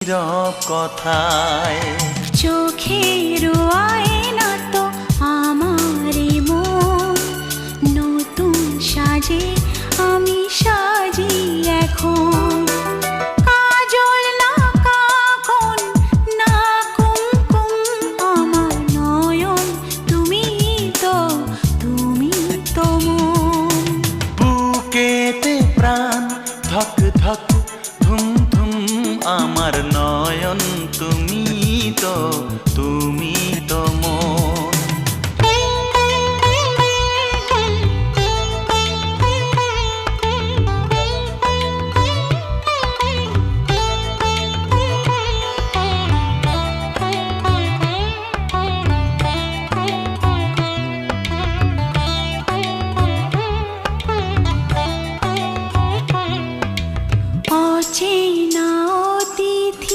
নীরব কথায় চোখের আয়না তো আমারই মন, নতুন সাজে আমি সাজি এখন। কাজল না কাকন না কুমকুম, আমার নয়ন তুমি তো মন। বুকেতে প্রাণ ধক ধক ধুম ধুম, আমার নয়ন তুমি তো